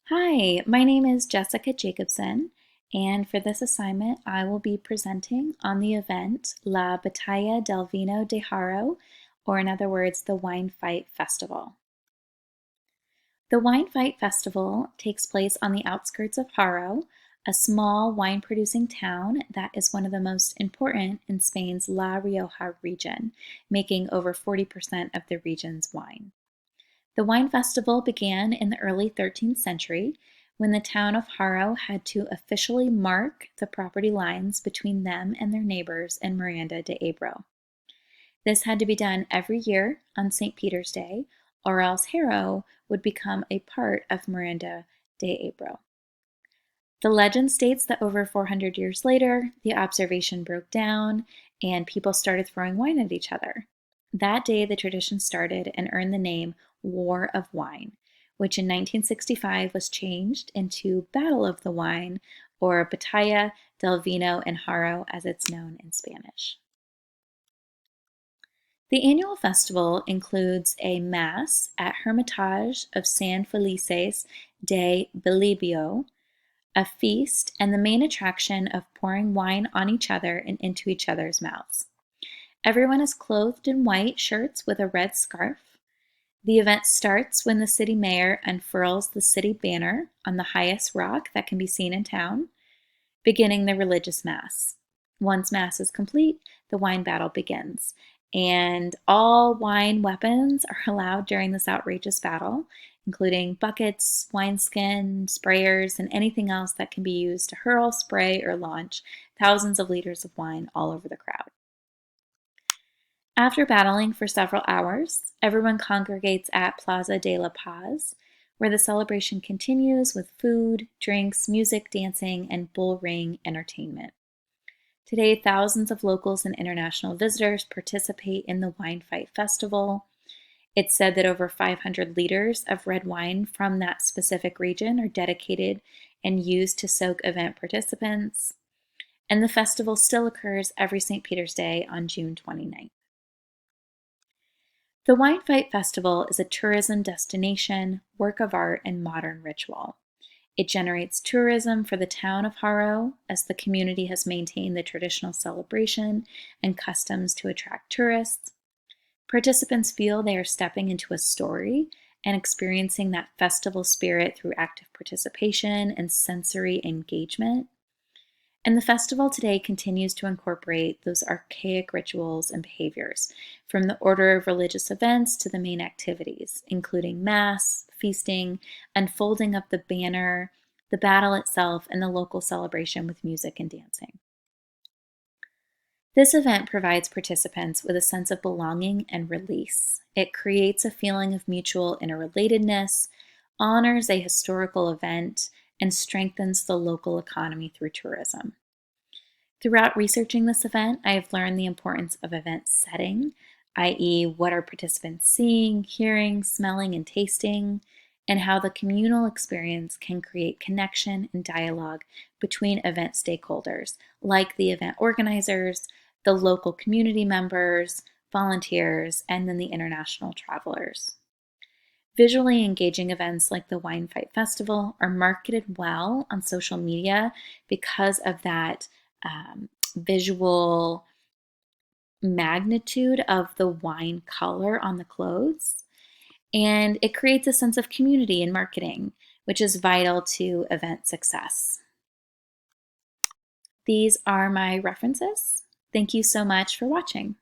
Hi, my name is Jessica Jacobson, and for this assignment, I will be presenting on the event La Batalla del Vino de Haro, or in other words, the Wine Fight Festival. The Wine Fight Festival takes place on the outskirts of Haro, a small wine-producing town that is one of the most important in Spain's La Rioja region, making over 40% of the region's wine. The wine festival began in the early 13th century when the town of Haro had to officially mark the property lines between them and their neighbors in Miranda de Ebro. This had to be done every year on St. Peter's Day, or else Haro would become a part of Miranda de Ebro. The legend states that over 400 years later, the observation broke down and people started throwing wine at each other. That day, the tradition started and earned the name War of Wine, which in 1965 was changed into Battle of the Wine, or Batalla del Vino en Haro as it's known in Spanish. The annual festival includes a mass at Hermitage of San Felices de Bilibio, a feast, and the main attraction of pouring wine on each other and into each other's mouths. Everyone is clothed in white shirts with a red scarf. The event starts when the city mayor unfurls the city banner on the highest rock that can be seen in town, beginning the religious mass. Once mass is complete, the wine battle begins, and all wine weapons are allowed during this outrageous battle, including buckets, wineskin, sprayers, and anything else that can be used to hurl, spray, or launch thousands of liters of wine all over the crowd. After battling for several hours, everyone congregates at Plaza de la Paz, where the celebration continues with food, drinks, music, dancing, and bull ring entertainment. Today, thousands of locals and international visitors participate in the Wine Fight Festival. It's said that over 500 liters of red wine from that specific region are dedicated and used to soak event participants. And the festival still occurs every St. Peter's Day on June 29th. The Wine Fight Festival is a tourism destination, work of art, and modern ritual. It generates tourism for the town of Haro, as the community has maintained the traditional celebration and customs to attract tourists. Participants feel they are stepping into a story and experiencing that festival spirit through active participation and sensory engagement. And the festival today continues to incorporate those archaic rituals and behaviors, from the order of religious events to the main activities, including mass, feasting, unfolding of the banner, the battle itself, and the local celebration with music and dancing. This event provides participants with a sense of belonging and release. It creates a feeling of mutual interrelatedness, honors a historical event, and strengthens the local economy through tourism. Throughout researching this event, I have learned the importance of event setting, i.e., what are participants seeing, hearing, smelling, and tasting, and how the communal experience can create connection and dialogue between event stakeholders, like the event organizers, the local community members, volunteers, and then the international travelers. Visually engaging events like the Wine Fight Festival are marketed well on social media because of that visual magnitude of the wine color on the clothes. And it creates a sense of community in marketing, which is vital to event success. These are my references. Thank you so much for watching.